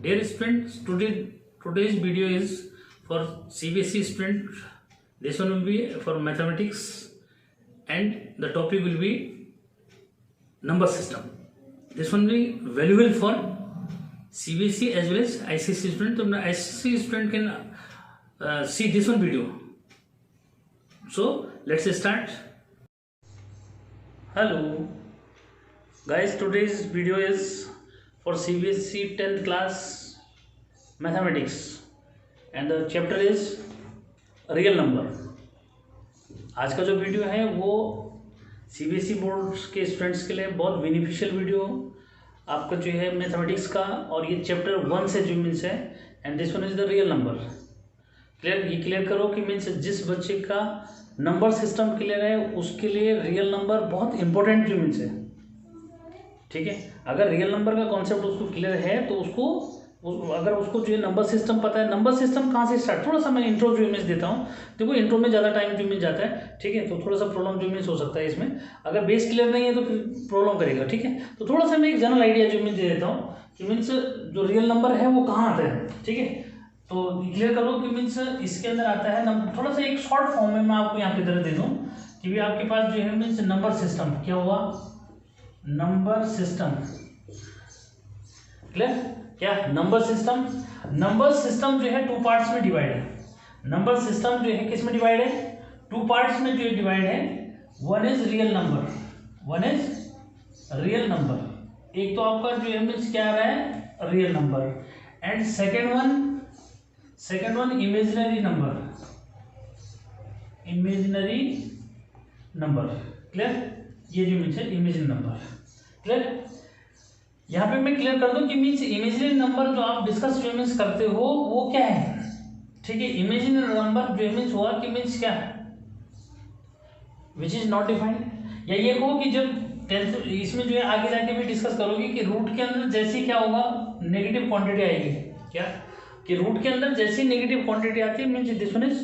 Dear students, today's video is for CBSE student. This one will be for mathematics, and the topic will be number system. This one will be valuable for CBSE as well as ICSE student. So ICSE student can see this one video. So let's start. Hello guys, today's video is for CBSE 10th class mathematics and the chapter is real number. आज का जो video है वो CBSE board के students के लिए बहुत beneficial video आपका जो है मैथमेटिक्स का, और ये चैप्टर 1 से जो मीन्स है, and this one is the real number. Clear करो कि मीन्स जिस बच्चे का नंबर सिस्टम क्लियर है उसके लिए रियल नंबर बहुत इंपॉर्टेंट जो मीन्स है. ठीक है, अगर रियल नंबर का कॉन्सेप्ट उसको क्लियर है तो अगर उसको जो है नंबर सिस्टम पता है. नंबर सिस्टम कहाँ से स्टार्ट, थोड़ा सा मैं इंट्रो जो इमेज देता हूँ. देखो इंट्रो में ज़्यादा टाइम जो इमेज जाता है, ठीक है, तो थोड़ा सा प्रॉब्लम जो इमेज हो सकता है इसमें. अगर बेस क्लियर नहीं है तो फिर प्रॉब्लम करेगा. ठीक है, तो थोड़ा सा मैं एक जनरल आइडिया जो इमेज दे देता हूँ कि मीन्स जो रियल नंबर है वो कहाँ आता है. ठीक है, तो क्लियर करो कि मीन्स इसके अंदर आता है नंबर. थोड़ा सा एक शॉर्ट फॉर्म में मैं आपको यहाँ पे तरह दे दूँ कि भी आपके पास जो है मीन्स नंबर सिस्टम क्या हुआ, नंबर सिस्टम. क्लियर, क्या नंबर सिस्टम जो है 2 पार्ट्स में डिवाइड है. नंबर सिस्टम जो है किस में डिवाइड है, 2 पार्ट्स में जो डिवाइड है. वन इज रियल नंबर, एक तो आपका जो है मीन्स क्या आ रहा है, real number, and second one imaginary number. Clear, ये जो मीन्स है इमेजिनरी नंबर. क्लियर, यहाँ पे मैं क्लियर कर दूं कि मीन्स इमेजिनरी नंबर जो आप डिस्कस जो मीन्स करते हो वो क्या है. ठीक है, इमेजिनरी नंबर जो मीन्स हुआ कि मीन्स क्या है, विच इज नॉट डिफाइंड. या ये हो कि जब टेंथ इसमें जो है आगे जाके भी डिस्कस करोगे कि रूट के अंदर जैसे क्या होगा, नेगेटिव क्वांटिटी आएगी. क्या कि रूट के अंदर जैसी नेगेटिव क्वांटिटी आती है means this one is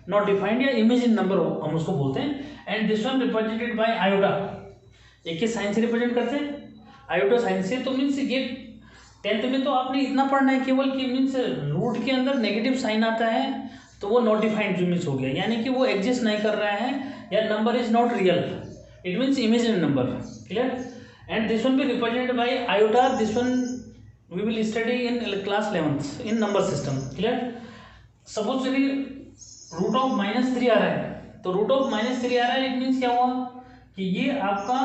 not defined या इमेजिनरी नंबर हम उसको बोलते हैं. And this one represented by iota. एक के साइन से रिप्रेजेंट करते हैं, आयोटा साइन से. तो मीन्स ये 10th में तो आपने इतना पढ़ना है केवल कि मीन्स रूट के अंदर नेगेटिव साइन आता है तो वो नॉट डिफाइंड जो मीन्स हो गया, यानी कि वो एग्जिस्ट नहीं कर रहा है या number is not real, it means imaginary number. Clear, and this one be represented by iota. This one we will study in class 11th in number system. Clear, suppose यदि रूट ऑफ -3 आ रहा है, तो root of -3 आ रहा है, it means क्या हुआ कि ये आपका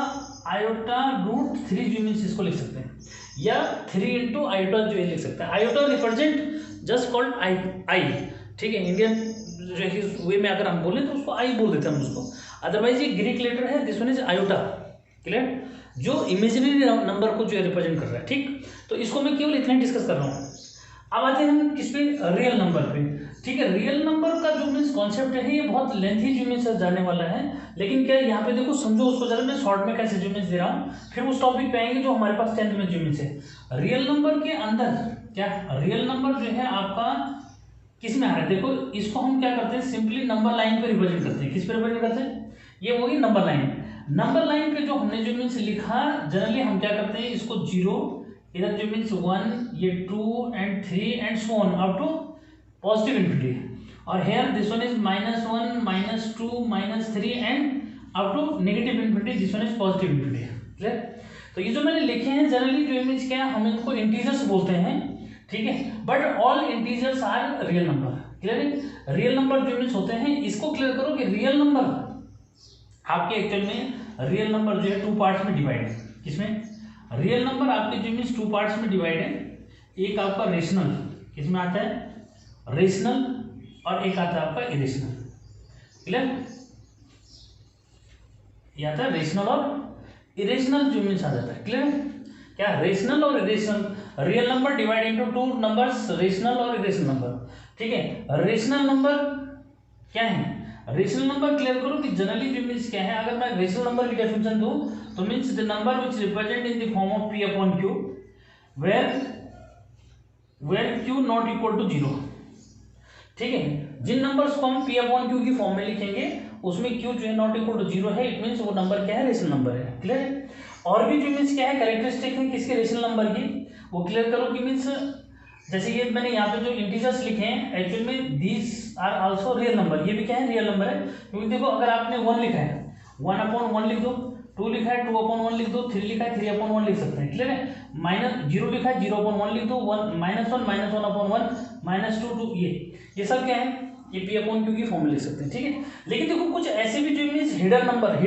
आयोटा √3 जो मीन्स इसको लिख सकते हैं, या 3 इंटू आयोटा जो लिख सकते हैं. Iota represent just called I. ठीक है, इंडियन जो वे में अगर हम बोलें तो उसको आई बोल देते हैं हम उसको. अदरवाइज ये ग्रीक लेटर है, this one is iota. Clear, जो इमेजिनरी नंबर को जो रिप्रेजेंट कर रहा है. ठीक, तो इसको मैं केवल इतना डिस्कस कर रहा हूँ. अब आते हैं हम किस पे, रियल नंबर पे. ठीक है, रियल नंबर का जो मीन्स कॉन्सेप्ट है ये बहुत लेंथी जो मीन्स जाने वाला है, लेकिन क्या यहाँ पे देखो समझो उसको जरा मैं शॉर्ट में कैसे जो मीन्स दे रहा हूँ, फिर उस टॉपिक पे आएंगे जो हमारे पास 10th में जो मीन्स है. रियल नंबर के अंदर क्या, रियल नंबर जो है आपका किस में आ रहा है. देखो इसको हम क्या करते हैं, सिंपली नंबर लाइन पे रिप्रेजेंट करते हैं. किस पे रिप्रेजेंट करते हैं, ये होगी नंबर लाइन. नंबर लाइन पे जो हमने जो मीन्स लिखा, जनरली हम क्या करते हैं, इसको 0, इधर जो मीन्स 1, ये 2 and 3 and so on up to positive infinity. और here this one is -1, -2, -3 and up to negative infinity. This one is positive infinity. Clear, तो ये जो मैंने लिखे हैं जनरली जो इमेज क्या है, हम इनको इंटीजर्स बोलते हैं. ठीक है, but all integers are real number. Clear है, रियल नंबर जो इमेज होते हैं, इसको क्लियर करो कि रियल नंबर आपके एक्चुअल में रियल नंबर जो है 2 पार्ट्स में डिवाइड है. किसमें, रियल नंबर आपके जो मीन्स 2 पार्ट्स में डिवाइड है. एक आपका रेशनल, किसमें आता है, रेशनल, और एक आता है आपका इरेशनल. क्लियर, ये आता है रेशनल और इरेशनल जो मीन्स आ जाता है. क्लियर, क्या रेशनल और irrational, real number divide into 2 numbers, rational और इरेशनल नंबर. ठीक है, रेशनल नंबर क्या है, रेशनल नंबर क्लियर करो कि जनरली जो मीन्स क्या है, अगर मैं रेशनल नंबर की डेफिनेशन दूं तो means the number which represent in the form of p/q where q not equal to 0. ठीक है, जिन नंबर्स को हम p/q की फॉर्म में लिखेंगे उसमें q जो है नॉट इक्वल टू 0 है, इट मीन्स वो नंबर क्या है, रेशनल नंबर है. क्लियर है, और भी जो मीन्स क्या है कैरेक्टरिस्टिक है किसके, रेशनल नंबर की, वो क्लियर करो कि मीन्स जैसे ये मैंने यहाँ पे जो इंटीजर्स लिखे हैं एक्चुअल में these are also real number, ये भी क्या है रियल नंबर है, क्योंकि देखो अगर आपने 1 लिखा है 1/1 लिख दो, 2 लिखा है 2/1 लिख दो, 3 लिखा है 3/1 लिख सकते हैं, क्लियर है। -0 लिखा है 0/1 लिख दो, -1 -1/1 -2 ये सब क्या है, ये P/Q की फॉर्म में लिख सकते हैं, ठीक है। लेकिन देखो कुछ ऐसे भी जो means hidden number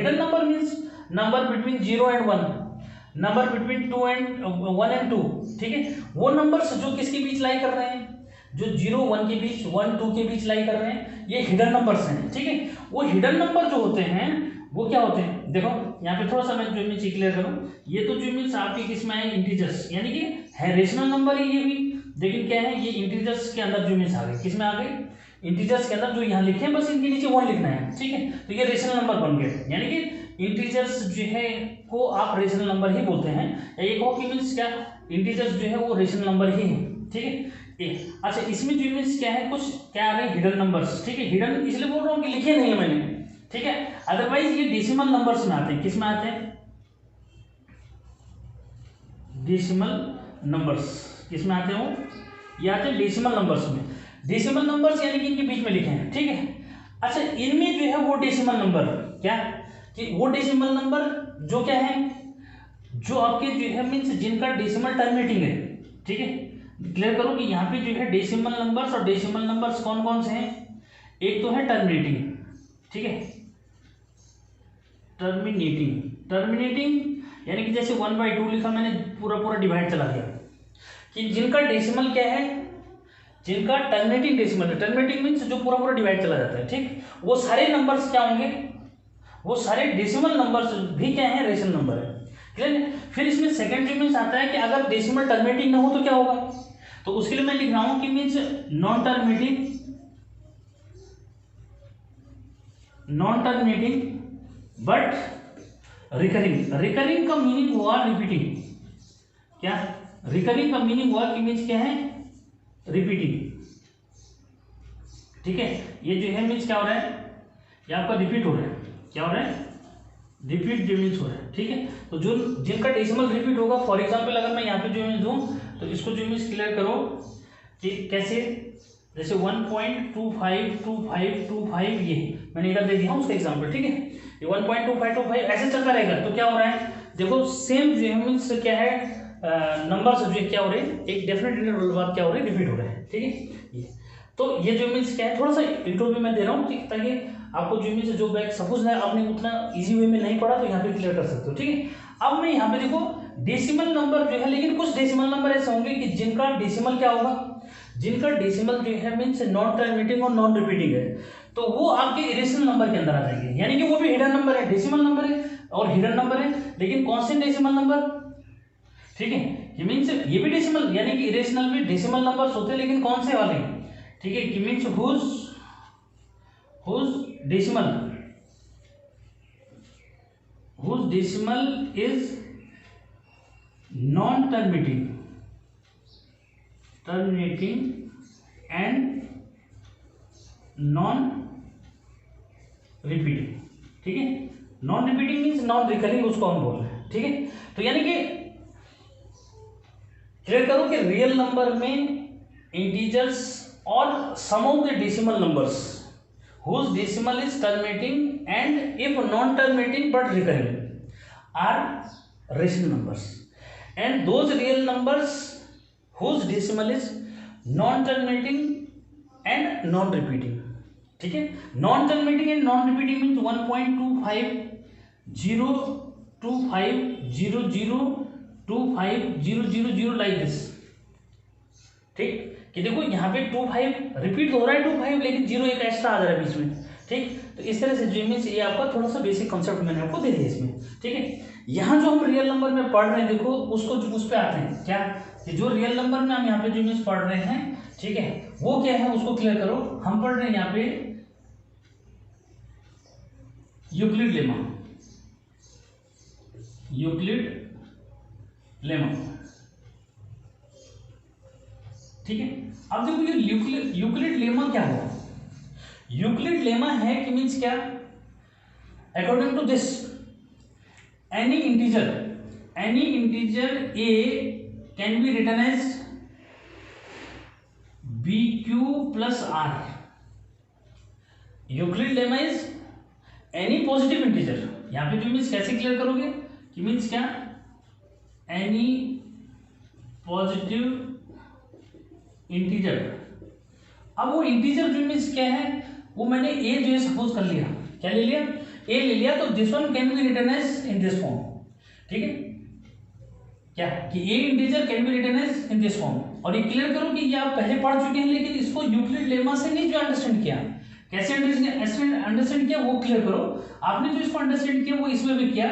means number between 0 and 1, number between 1 and 2, ठीक है। वो नंबर्स जो किसके बीच लाई कर रहे हैं, जो 0 1 के बीच 1 2 के बीच लाई कर रहे हैं, ये हिडन नंबर्स हैं, ठीक है। वो हिडन नंबर जो होते हैं वो क्या होते हैं, देखो यहाँ पे थोड़ा सा मैं जो मीन्स क्लियर करूँ, ये तो जो मीन्स आपके किस में आए इंटीजर्स, यानी कि है रेशनल नंबर है ये भी, लेकिन क्या है ये इंटीजर्स के अंदर जो मीन्स आ गए, किस में आ गए, इंटीजर्स के अंदर जो यहाँ लिखे हैं बस इनके नीचे 1 लिखना है, ठीक है। तो ये रेशनल नंबर बन गए, यानी कि इंटीजर्स जो है को आप रेशनल नंबर ही बोलते हैं, या एक हो कि मीन्स क्या इंटीजर्स जो है वो रेशनल नंबर ही है, ठीक है। अच्छा इसमें जो मीन्स क्या है, कुछ क्या आ रहे हैं हिडन नंबर्स, ठीक है। हिडन इसलिए बोल रहा हूँ कि लिखे नहीं है मैंने, ठीक है। अदरवाइज ये डेसिमल नंबर्स में आते हैं, किस में आते हैं, डेसिमल नंबर्स, किस में आते हैं, ये आते हैं डेसिमल नंबर्स में। डेसिमल नंबर्स यानी कि इनके बीच में लिखे हैं, ठीक है। अच्छा इनमें जो है वो डेसिमल नंबर क्या, कि वो डेसिमल नंबर जो क्या है, जो आपके जो है मीन्स जिनका डेसिमल टर्मिनेटिंग है, ठीक है। क्लियर करो कि यहाँ पे जो है डेसिमल नंबर्स और डेसिमल नंबर्स कौन कौन से हैं, एक तो है टर्मिनेटिंग, ठीक है, टर्मिनेटिंग यानी कि जैसे 1/2 लिखा मैंने, पूरा डिवाइड चला गया, कि जिनका डेसिमल क्या है, जिनका टर्मिनेटिंग डेसिमल है, टर्मिनेटिंग मीन्स जो पूरा डिवाइड चला जाता है, ठीक, वो सारे नंबर्स क्या होंगे, वो सारे डेसिमल नंबर्स भी क्या है, रेशनल नंबर है, क्लियर। फिर इसमें सेकंड जो मीन्स आता है कि अगर डेसिमल टर्मिनेटिंग ना हो तो क्या होगा, तो उसके लिए मैं लिख रहा हूं कि means non terminating but recurring का मीनिंग हुआ रिपीटिंग, क्या रिकरिंग का मीनिंग हुआ कि मीन्स क्या है, रिपीटिंग, ठीक है। ये जो है मीन्स क्या हो रहा है, ये आपका रिपीट हो रहा है, क्या हो रहा है, रिपीट जो मीन्स हो रहा है, ठीक है। तो जो जिनका डेसिमल रिपीट होगा, फॉर एग्जांपल अगर मैं यहाँ पे जो मीन्स दूँ तो इसको जो मीन्स क्लियर करो कि कैसे, जैसे 1.252525 ये मैंने इधर दे दिया उसका एग्जाम्पल, ठीक है। ये 1.2525 ऐसे चलता रहेगा, तो क्या हो रहा है, देखो सेम जो मीन्स क्या है, नंबर जो है क्या हो रहे हैं, एक डेफिनेट इंटरवल बाद क्या हो रहे हैं, रिपीट हो रहे हैं, ठीक है। ये तो ये जो मीन्स क्या है, थोड़ा सा इंट्रो भी मैं दे रहा हूँ, ठीक, ताकि आपको जो मीन्स जो बैक सपोज है आपने उतना इजी वे में नहीं पढ़ा तो यहाँ पे क्लियर कर सकते हो, ठीक है। अब मैं यहाँ पे देखो डेसिमल नंबर जो है, लेकिन कुछ डेसिमल नंबर ऐसे होंगे कि जिनका डेसिमल क्या होगा, जिनका डेसिमल जो है मीन्स नॉन टर्मिनेटिंग और नॉन रिपीटिंग है, तो वो आपके इरेशनल नंबर के अंदर आ जाएंगे, यानी कि वो भी हिडन नंबर है, डेसिमल नंबर है और हिडन नंबर है, लेकिन कॉन्स्टेंट डेसिमल नंबर, ठीक है। ये मीन्स ये भी डेसिमल, यानी कि इरेशनल भी डेसिमल नंबर्स होते हैं, लेकिन कौन से वाले, ठीक है, कि means whose decimal is non-terminating and non-repeating, ठीक है। Non repeating means non recurring, उसको हम बोल रहे हैं, ठीक है। तो यानी कि क्लियर करो कि रियल नंबर में इंटीजर्स और some of the decimal numbers whose decimal is terminating and if non terminating but recurring are rational numbers, and those real numbers whose decimal is non terminating and non repeating, ठीक है। non terminating and non repeating means 1.25/0.25/0025/000 like this, ठीक, कि देखो यहाँ पे 25 repeat हो रहा है 25, लेकिन 0 एक एक्स्ट्रा आ जा रहा है बीच में, ठीक। तो इस तरह से जो मीन्स ये आपका थोड़ा सा बेसिक कॉन्सेप्ट मैंने आपको दे दिया इसमें, ठीक है। यहाँ जो हम रियल नंबर में पढ़ रहे हैं, देखो उसको उस पर आते हैं, क्या कि जो रियल नंबर में हम यहाँ पे जो मीन्स पढ़ रहे हैं, ठीक है, वो क्या है उसको क्लियर करो। हम पढ़ रहे हैं यहाँ पे यूक्लिड लेमा, ठीक है। अब देखो ये यूक्लिड लेमा क्या हुआ, यूक्लिड लेमा है कि मीन्स क्या, according to this any integer A can be written as B Q plus R. Euclid lemma is any positive integer. यहाँ पे जो मीन्स कैसे क्लियर करोगे कि मीन्स क्या, एनी पॉजिटिव इंटीजर। अब वो इंटीजर जो मीन्स क्या है, वो मैंने ए जो है सपोज कर लिया, क्या ले लिया, ए ले लिया, तो this one can be written as in this form. ठीक है, क्या कि A integer can be written as in this form. और ये क्लियर करो कि ये आप पहले पढ़ चुके हैं, लेकिन इसको यूक्लिड लेमा से नहीं जो अंडरस्टैंड किया, कैसे अंडरस्टैंड किया वो क्लियर करो। आपने जो इसको अंडरस्टैंड किया वो इसमें भी किया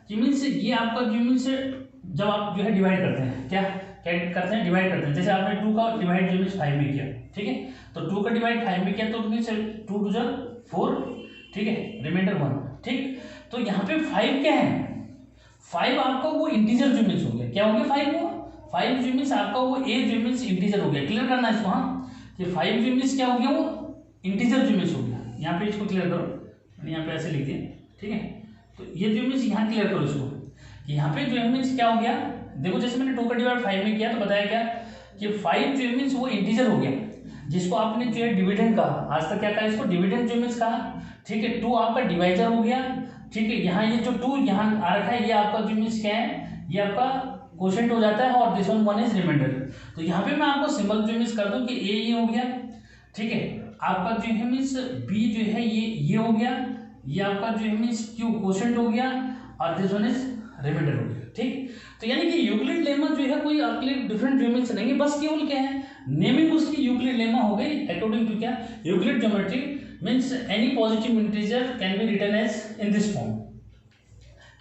कि मीन्स ये आपका जो मीन्स जब आप जो है डिवाइड करते हैं, क्या करते हैं, डिवाइड करते हैं। जैसे आपने 2 का डिवाइड जो मीन्स 5 में किया, ठीक है, तो 2 का डिवाइड 5 में किया तो मीन्स 2 2 4, ठीक है, रिमाइंडर 1। ठीक, तो यहाँ पे 5 क्या है, 5 आपका वो इंटीजर जो मीन्स हो गया, क्या हो गया 5 वो 5 जो मीन्स आपका वो ए जो मीन्स इंटीजर हो गया। क्लियर करना है इसको, हाँ, कि 5 जो मीन्स क्या हो गया, वो इंटीजर जो मीन्स हो गया। यहाँ पे इसको क्लियर करो, मैंने यहाँ पे ऐसे लिख दिया, ठीक है, तो ये जो मीन्स यहाँ क्लियर करो इसको कि यहाँ पे जो मीन्स क्या हो गया। देखो जैसे मैंने 2 का डिवाइड 5 में किया तो बताया क्या कि 5 जो मीन्स वो इंटीजर हो गया, जिसको आपने जो है डिविडेंड कहा, आज तक क्या कहा इसको, डिविडेंड जो मीन्स कहा। ठीक है, 2 आपका डिवाइजर हो गया। ठीक है, यहाँ ये जो 2 यहाँ आ रखा है, ये आपका जो मीन्स क्या है, ये आपका क्वोशिएंट हो जाता है, और दिस वन इज रिमाइंडर। तो यहाँ पे मैं आपको सिंबल जो मीन्स कर दूं कि ए ये हो गया, ठीक है, आपका जो है मीन्स बी जो है ये हो गया, ये आपका जो है मीन्स क्यू क्वोशिएंट हो गया, और दिस वन इज रिमाइंडर हो गया। ठीक, तो यानी कि यूक्लिड लेमा जो है कोई आपके डिफरेंट जो मीन्स नहीं है, बस केवल क्या है, नेमिंग उसकी यूक्लिड लेमा हो गई अकॉर्डिंग टू क्या, Euclid geometry means any positive integer can be written as in this form.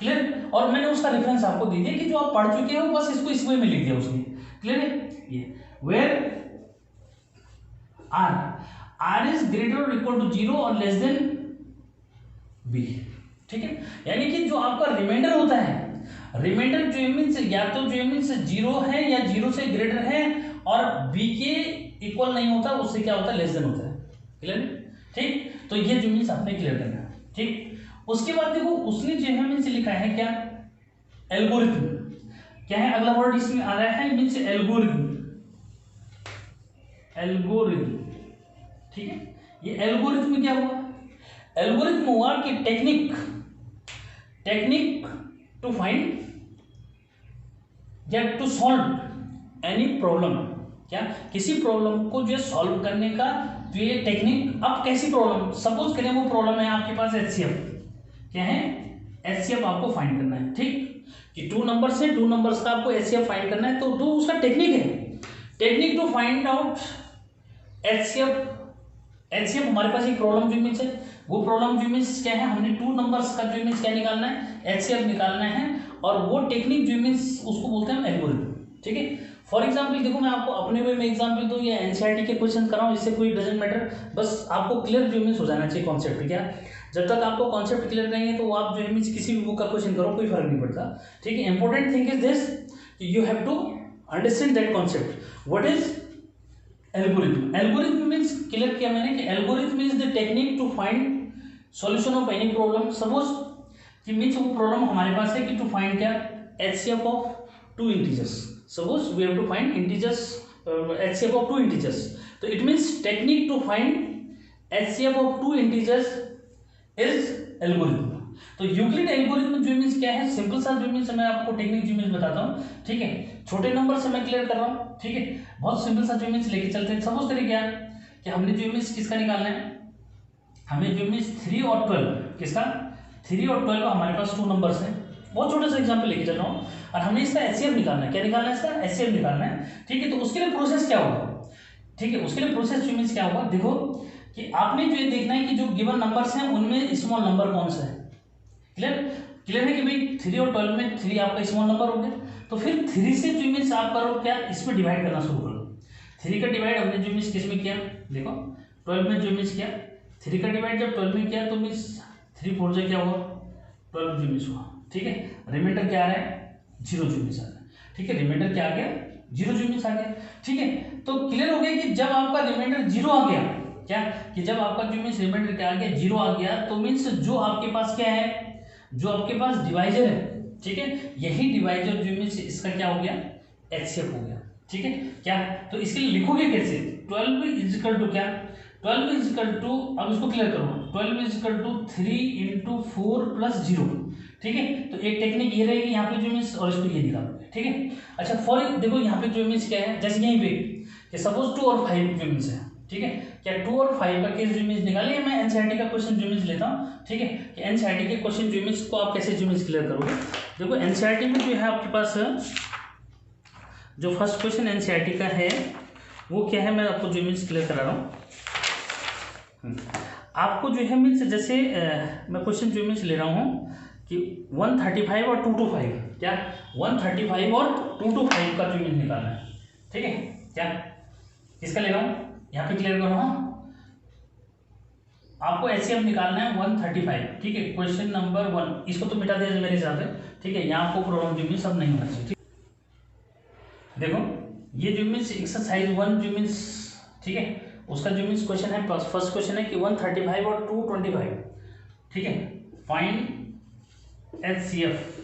Clear, और मैंने उसका रेफरेंस आपको दे दिया कि जो आप पढ़ चुके हो, बस इसको इस वे में लिख दिया उसने। क्लियर है, ये वेयर आर इज ग्रेटर और इक्वल टू 0 और लेस देन बी। ठीक है, यानी कि जो आपका रिमाइंडर होता है, रिमाइंडर जो मीन्स या तो जो मीन्स 0 है या 0 से ग्रेटर है, और बी के इक्वल नहीं होता, उससे क्या होता है, लेस देन होता है। क्लियर, ठीक, तो ये जो मीन्स आपने क्लियर करना है। ठीक, उसके बाद देखो उसने जो है मीन्स लिखा है क्या, एल्गोरिथम। क्या है अगला वर्ड इसमें आ रहा है, मीन्स एल्गोरिथम। एल्गोरिथम, ठीक है, ये एल्गोरिथम में क्या हुआ, एल्गोरिथम हुआ कि टेक्निक टू फाइंड या टू सॉल्व एनी प्रॉब्लम। क्या, किसी प्रॉब्लम को जो है सॉल्व करने का जो ये टेक्निक। अब कैसी प्रॉब्लम, सपोज करें वो प्रॉब्लम है आपके पास HCF, क्या है, HCF आपको फाइंड करना है। ठीक, कि 2 नंबर्स है, 2 नंबर्स का आपको HCF फाइंड करना है, तो जो उसका टेक्निक है, technique to find out HCF हमारे पास एक प्रॉब्लम जो मीन्स है, वो प्रॉब्लम जो मीन्स क्या है, हमने 2 नंबर्स का जो मीन्स क्या निकालना है, HCF निकालना है, और वो टेक्निक जो मीन्स उसको बोलते हैं एल्गोरिथम। ठीक है, फॉर एग्जाम्पल देखो मैं आपको अपने वे में एग्जाम्पल दूँ या NCERT के क्वेश्चन कराऊँ, इससे कोई डजेंट मैटर, बस आपको क्लियर जो मीन्स हो जाना चाहिए कॉन्सेप्ट। क्या, जब तक आपको कॉन्सेप्ट क्लियर नहीं है तो आप जो है मीन्स किसी भी बुक का क्वेश्चन करो, कोई फर्क नहीं पड़ता। ठीक है, important thing is this, you have to understand that concept, what is algorithm. Algorithm means clear किया मैंने कि algorithm is the technique to find solution of any problem. Suppose कि मीन्स वो प्रॉब्लम हमारे पास है कि टू फाइंड क्या, HCF of 2 integers. Suppose we have to find integers, HCF of 2 integers, तो it means technique to find HCF of 2 integers is algorithm. तो Euclid algorithm जो मीन्स क्या है, सिंपल सा जो मीन्स मैं आपको टेक्निक जो मीन्स बताता हूँ। ठीक है, छोटे नंबर से मैं क्लियर कर रहा हूँ। ठीक है, बहुत सिंपल सा जो मीन्स लेके चलते हैं। सपोज करिए क्या कि हमने जो मीन्स किसका निकालना है, हमें जो मीन्स 3 और 12, किसका 3 और 12 हमारे पास 2 नंबर्स हैं। बहुत छोटा सा एग्जाम्पल लेके चल रहा हूँ, और हमने इसका HCF निकालना है। क्या निकालना है, इसका HCF निकालना है। ठीक है, तो उसके लिए प्रोसेस क्या होगा, ठीक है, उसके लिए प्रोसेस जो मीन्स क्या होगा, देखो कि आपने जो ये देखना है कि जो गिवन नंबर्स हैं उनमें स्मॉल नंबर कौन सा है। क्लियर है कि भाई 3 और 12 में 3 आपका स्मॉल नंबर हो गया, तो फिर 3 से जो मीन्स आप करो क्या, इसमें डिवाइड करना शुरू कर दो। 3 का डिवाइड हमने जो मीन्स किस में किया, देखो 12 में जो मीन्स किया, 3 का डिवाइड जब 12 में किया तो मीन्स 3 4 से क्या हुआ, 12 जो मीन्स हुआ। ठीक है, रिमाइंडर क्या आ रहा है, 0 जो मीन्स आ रहा है। ठीक है, रिमाइंडर क्या आ गया, 0 जो मीन्स आ गया। ठीक है, तो क्लियर हो गया कि जब आपका रिमाइंडर 0 आ गया, क्या कि जब आपका जो मीन्स रिमाइंडर क्या आ गया, 0 आ गया, तो मीन्स जो आपके पास क्या है, जो आपके पास डिवाइजर है, ठीक है, यही डिवाइजर जो मीन्स इसका क्या हो गया, HCF हो गया। ठीक है क्या, तो इसके लिए लिखोगे कैसे, 12 इज इक्वल टू क्या, 12 इज इक्वल टू, अब इसको क्लियर करो, 12 इज इक्वल टू 3 × 4 + 0, ठीक है। तो एक टेक्निक ये रहेगी यहाँ पे जो मीन्स, और इसको ये निकालोगे, ठीक है। अच्छा फॉर देखो यहाँ पे जो मीन्स क्या है, जैसे यहीं पे कि सपोज 2 और 5 जो मीन्स है, ठीक है क्या, 2 और 5 का केस जो मीन्स निकालिए, मैं एनसीईआरटी का क्वेश्चन जो मीन्स लेता हूँ, ठीक है कि एनसीईआरटी के क्वेश्चन जो मीन्स को आप कैसे जो मीन्स क्लियर करोगे। देखो एनसीईआरटी में जो है आपके पास जो फर्स्ट क्वेश्चन एनसीईआरटी का है वो क्या है, मैं आपको जो मीन्स क्लियर करा रहा हूँ। आपको जो है मीन्स जैसे मैं क्वेश्चन जो मीन्स ले रहा हूँ कि 135 और 225, क्या 135 और 225 का जो मीन्स निकालना है, ठीक है क्या, किसका ले रहा हूँ यहाँ पे क्लियर कर रहा हूँ, आपको एचसीएफ निकालना है 135, ठीक है। क्वेश्चन नंबर 1 इसको तो मिटा दिया मेरे हिसाब से, ठीक है, यहाँ आपको प्रॉब्लम जो मीन्स सब नहीं होना चाहिए, ठीक। देखो ये जो मीन्स एक्सरसाइज 1 जो मीन्स, ठीक है, उसका जो मीन्स क्वेश्चन है, फर्स्ट क्वेश्चन है कि 135 और 225, ठीक है, find HCF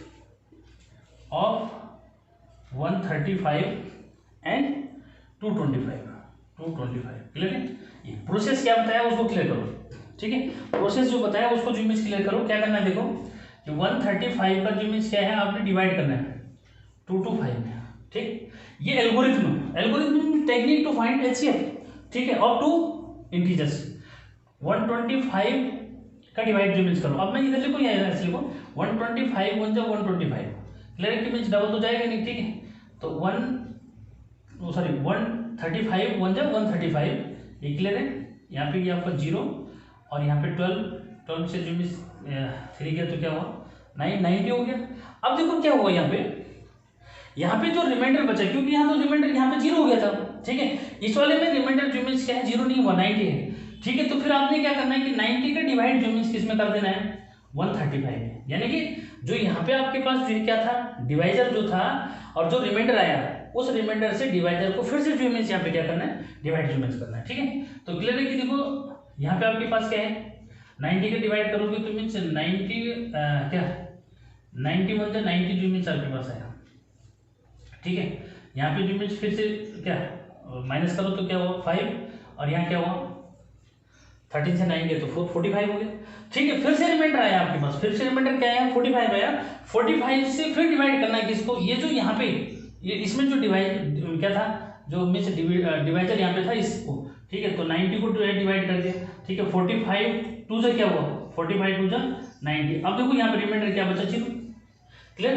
of 135 and 225, clear है। ये प्रोसेस क्या बताया उसको क्लियर करो, ठीक है, प्रोसेस जो बताया उसको जो मीन्स क्लियर करो। क्या करना है देखो कि 135 का जो मीन्स क्या है, आपने डिवाइड करना है 225 में, ठीक। ये algorithm technique to find HCF, ठीक है, ऑफ 2 इंटीजर्स। 125 का डिवाइड जो मीन्स करो, अब मैं इधर लिखो या ऐसे लिखो, 125 1 × 125, क्लियर है, मीन्स डबल तो जाएगा नहीं, ठीक है। तो 135 1 × 135, ये क्लियर है। यहाँ पे ये आपका 0 और यहाँ पे 12 से जो मीन्स 3 गया तो क्या हुआ 90 हो गया। अब देखो क्या हुआ यहाँ पे जो रिमाइंडर बचा, क्योंकि यहाँ तो रिमाइंडर यहाँ पे 0 हो गया था, ठीक है, इस वाले में रिमाइंडर जो मीन्स क्या है 0 नहीं हुआ, 90 है, ठीक है। तो फिर आपने क्या करना है कि 90 का डिवाइड जो मीन्स किस में कर देना है 135 में, यानी कि जो यहाँ पे आपके पास जो क्या था डिवाइजर जो था और जो रिमाइंडर आया उस रिमाइंडर से डिवाइजर को फिर से जो मीन्स यहाँ पे क्या करना है डिवाइड जो मीन्स करना है, ठीक है। तो क्लियर है कि देखो यहाँ पे आपके पास क्या है 90 का डिवाइड करोगे तो मीन्स 90 क्या 91 से 90 जो मीन्स आपके पास आया, ठीक है। यहाँ पे जो मीन्स फिर से क्या माइनस करो तो क्या हुआ 5 और यहाँ क्या हुआ 13 से 9 गए तो 45 हो गया, ठीक है। फिर से रिमाइंडर आया आपके पास, फिर से रिमाइंडर क्या आया 45 आया, 45 से फिर डिवाइड करना है किसको, ये जो यहाँ पे ये इसमें जो डिवाइड क्या था जो मीन्स डिवाइजर यहाँ पे था इसको, ठीक है। तो 90 को डिवाइड कर दिया, ठीक है। 45 2 से क्या हुआ 45 2 × 90। अब देखो यहाँ पे रिमाइंडर क्या बचा 0, क्लियर।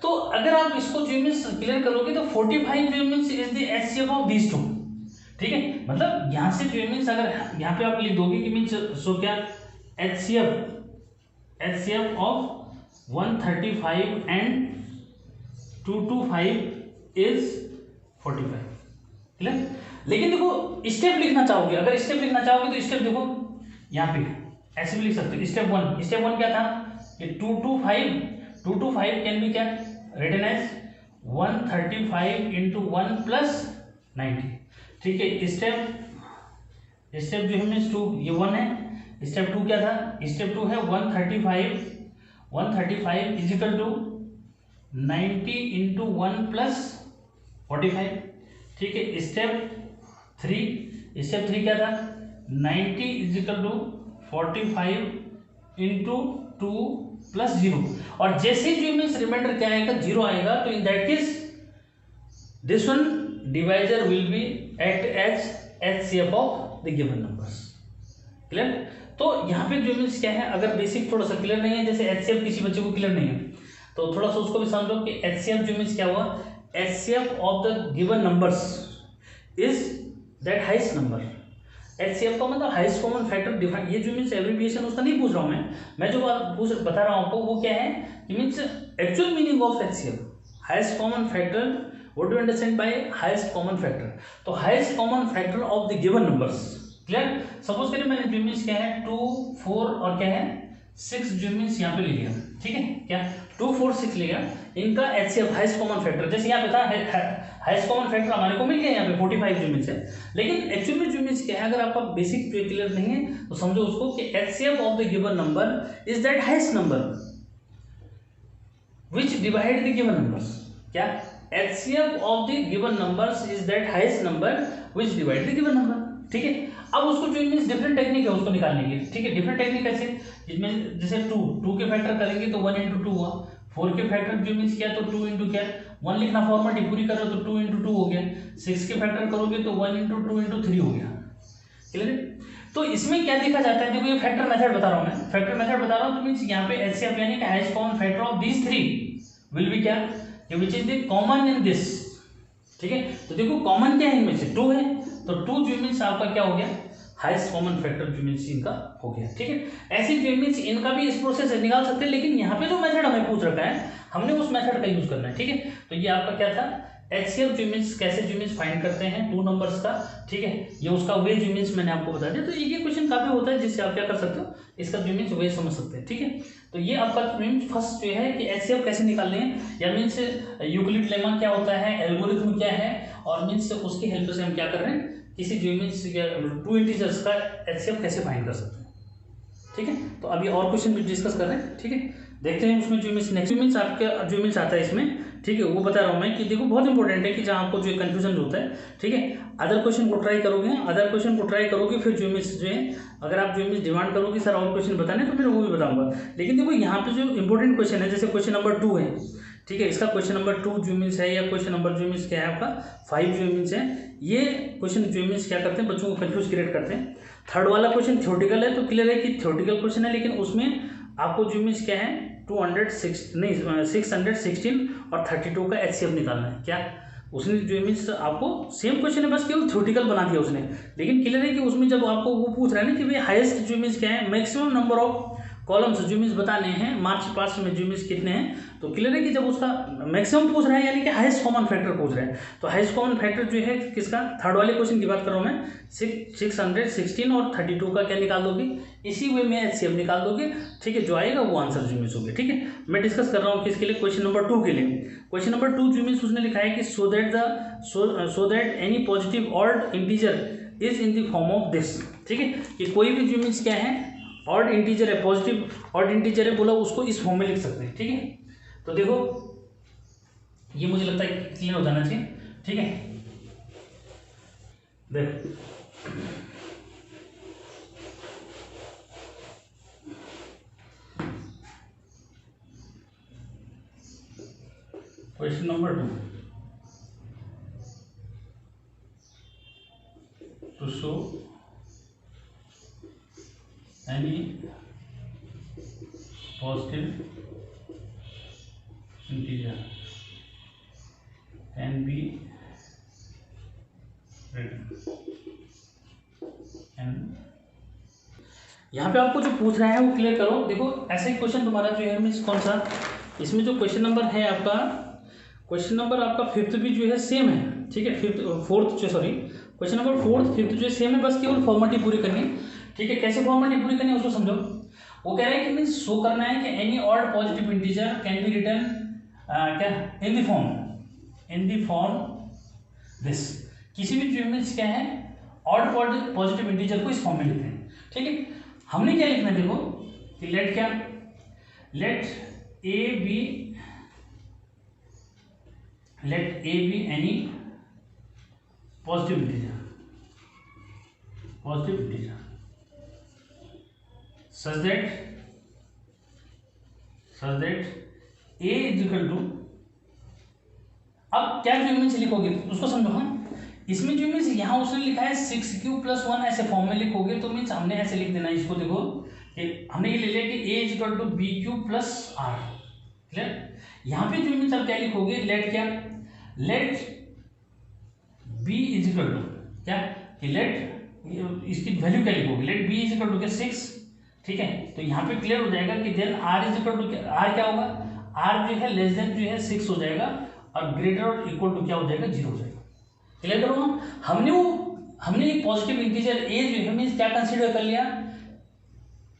तो अगर आप इसको जो मीन्स क्लियर करोगे तो 45 जो means is the HCF of these 2, ठीक है। मतलब यहाँ से जो मीन्स अगर यहाँ पे आप लिख दोगे कि मीन्स सो क्या HCF of 135 and 225 is 45, clear. लेकिन देखो स्टेप लिखना चाहोगे, अगर स्टेप लिखना चाहोगे तो स्टेप देखो यहाँ पे ऐसे भी लिख सकते हो। स्टेप 1 क्या था कि 225 कैन बी क्या रिटन एज 135 × 1 + 90, ठीक है। स्टेप जो है 2 ये 1 है, स्टेप 2 क्या था स्टेप 2 है 135 इज इक्वल टू 90 × 1 + 45, ठीक है। स्टेप 3 क्या था 90 इज इक्वल टू 45 × 2 + 0, और जैसे जो मीन्स रिमाइंडर क्या आएगा 0 आएगा तो in that case this one divisor will be act as HCF of the given numbers, clear. तो यहाँ पे जो मीन्स क्या है अगर बेसिक थोड़ा सा क्लियर नहीं है, जैसे एचसीएफ किसी बच्चे को क्लियर नहीं है तो थोड़ा सा उसको भी समझो कि एचसीएफ जो मीन्स क्या हुआ HCF of the given numbers is that highest number. HCF का मतलब हाईएस्ट कॉमन फैक्टर डिफाइन, ये जो मीन्स एब्रिविएशन उसका नहीं पूछ रहा हूँ मैं जो बात बता रहा हूँ आपको वो क्या है कि means actual meaning of HCF highest common factor, what do you understand by highest common factor. तो highest common factor of the given numbers, clear. Suppose करिए मैंने जो मीन्स क्या है 2 4 और क्या है 6 जो मीन्स यहाँ पे ले लिया, ठीक है क्या 2 4 6 ले गया, इनका एचसीएफ हाईएस्ट कॉमन फैक्टर जैसे यहाँ पे था हाईएस्ट कॉमन फैक्टर हमारे को मिल गया यहाँ पे 45 जो मीन्स है, लेकिन एक्चुअली जो मीन्स क्या है अगर आपका बेसिक क्लियर नहीं है तो समझो उसको कि HCF of the given number is that highest number which divide the given numbers, क्या HCF of the given numbers is that highest number which divide the given number. ठीक है, अब उसको जो मीन्स डिफरेंट टेक्निक है उसको निकालने की। ठीक है, डिफरेंट टेक्निक कैसे, जिसमें जैसे 2 के फैक्टर करेंगे तो 1 × 2 हुआ, 4 के फैक्टर जो मीन्स क्या तो 2 × क्या 1 लिखना, फॉर्मेलिटी पूरी कर रहे हो तो 2 × 2 हो गया। 6 के फैक्टर करोगे तो 1 × 2 × 3 हो गया। क्लियर है? तो इसमें क्या देखा जाता है, देखो ये फैक्टर मेथड बता रहा हूँ मैं, फैक्टर मेथड बता रहा हूँ तो मीन्स यहाँ पे HCF यानी कि highest common factor of these 3 will be क्या, which is the common in this. ठीक है, तो देखो कॉमन क्या है इनमें से, 2 है, तो 2 जो मीन्स आपका क्या हो गया, हाईएस्ट कॉमन फैक्टर जो मीन्स इनका हो गया। ठीक है, ऐसे जो मीन्स इनका भी इस प्रोसेस से निकाल सकते हैं, लेकिन यहाँ पे जो मेथड हमें पूछ रखा है हमने उस मेथड का यूज करना है। ठीक है, तो ये आपका क्या था, HCF जो मीन्स कैसे जो मीन्स फाइंड करते हैं 2 नंबर्स का। ठीक है, ये उसका वे जो मीन्स मैंने आपको बता दिया। तो ये क्वेश्चन काफी होता है जिससे आप क्या कर सकते हो, इसका जो मीन्स वे समझ सकते हैं। ठीक है, तो ये आपका मीन्स फर्स्ट जो है कि HCF कैसे निकालने हैं, या मीन्स यूक्लिड लेमा क्या होता है, एल्गोरिथम क्या है, और मीन्स उसकी हेल्प से हम क्या कर रहे हैं, किसी जो मीन्स 2 इंटीजर्स का HCF कैसे फाइंड कर सकते हैं। ठीक है, तो अभी और क्वेश्चन भी डिस्कस कर रहे हैं। ठीक है, देखते हैं उसमें जो मीन्स नेक्स्ट मीन्स आपका जो मीन्स आता है इसमें। ठीक है, वो बता रहा हूँ मैं कि देखो बहुत इंपॉर्टेंट है कि जहाँ आपको जो कंफ्यूजन होता है। ठीक है, अदर क्वेश्चन को ट्राई करोगे, फिर जो मीन्स जो है अगर आप जो मीन्स डिमांड करोगे सर और क्वेश्चन बताने तो फिर वो भी बताऊंगा। लेकिन देखो यहाँ पे जो इंपॉर्टेंट क्वेश्चन है, जैसे क्वेश्चन नंबर 2 है। ठीक है, इसका क्वेश्चन नंबर 2 जो मीन्स है, या क्वेश्चन नंबर जो मीन्स क्या है आपका 5 जो मीन्स है, ये क्वेश्चन जो मीन्स क्या करते हैं, बच्चों को कंफ्यूज क्रिएट करते हैं। थर्ड वाला क्वेश्चन थ्योरेटिकल है, तो क्लियर है कि थ्योरेटिकल क्वेश्चन है, लेकिन उसमें आपको जो मीन्स क्या है 616 और 32 का HCF निकालना है। क्या उसने जो मीन्स आपको सेम क्वेश्चन है, बस केवल थ्योरेटिकल बना दिया उसने, लेकिन क्लियर है कि उसमें जब आपको वो पूछ रहा है ना कि भाई हाईएस्ट जो मीन्स क्या है, मैक्सिमम नंबर ऑफ कॉलम्स जो मीन्स बताने हैं मार्च पास्ट में जो मीन्स कितने हैं, तो क्लियर है कि जब उसका मैक्सिमम पूछ रहा है यानी कि हाईएस्ट कॉमन फैक्टर पूछ रहा है, तो हाईएस्ट कॉमन फैक्टर जो है किसका, थर्ड वाले क्वेश्चन की बात कर रहा हूँ मैं, 616 और 32 का क्या निकाल दोगे, इसी वे में HCF निकाल दोगे। ठीक है, जो आएगा वो आंसर जो मीन्स होगा। ठीक है, मैं डिस्कस कर रहा हूँ किसके लिए, क्वेश्चन नंबर 2 के लिए। क्वेश्चन नंबर 2 जो मीन्स उसने लिखा है कि so that any positive odd integer is in the form of this. ठीक है, कि कोई भी जो मीन्स क्या है ऑड इंटीजर है, पॉजिटिव ऑड इंटीजर है बोला, उसको इस फॉर्म में लिख सकते हैं। ठीक है, तो देखो ये मुझे लगता है क्लियर हो जाना चाहिए। ठीक है, देखो question number 2, to show any positive integer can be written and यहाँ पे आपको जो पूछ रहा है वो क्लियर करो। देखो ऐसे क्वेश्चन तुम्हारा जो है मीन्स कौन सा, इसमें जो क्वेश्चन नंबर है आपका, क्वेश्चन नंबर आपका 5th भी जो है सेम है। ठीक है, क्वेश्चन नंबर 4th 5th जो है सेम है, बस केवल फॉर्मेलिटी पूरी करनी है। ठीक है, कैसे फॉर्मेलिटी पूरी करनी है उसको समझो। वो कह रहे हैं कि मीन्स शो करना है कि any odd positive integer can be written क्या इन द फॉर्म दिस। किसी भी जो मीन्स क्या है ऑड पॉजिटिव इंटीजर को इस फॉर्म में लिखते हैं। ठीक है, हमने क्या लिखना है देखो कि let a be any positive integer such that a is equal to, अब क्या जो मीन्स लिखोगे उसको समझो। हम इसमें जो मीन्स यहाँ उसने लिखा है 6q + 1 ऐसे फॉर्म में लिखोगे, तो मीन्स हमने ऐसे लिख देना है इसको। देखो कि हमने ये ले लिया कि a is equal to bq + r। Clear, यहाँ पे जो मीन्स आप क्या लिखोगे, late b is equal to क्या, कि लेट इसकी वैल्यू क्या लिखोगे, late b is equal to क्या 6। ठीक है, तो यहाँ पे क्लियर हो जाएगा कि then r is equal to r क्या होगा, r जो है लेस देन जो है 6 हो जाएगा और ग्रेटर और इक्वल टू क्या हो जाएगा 0 हो जाएगा। क्लियर करो, हमने एक पॉजिटिव इंटीजर a जो है मीन्स क्या कंसीडर कर लिया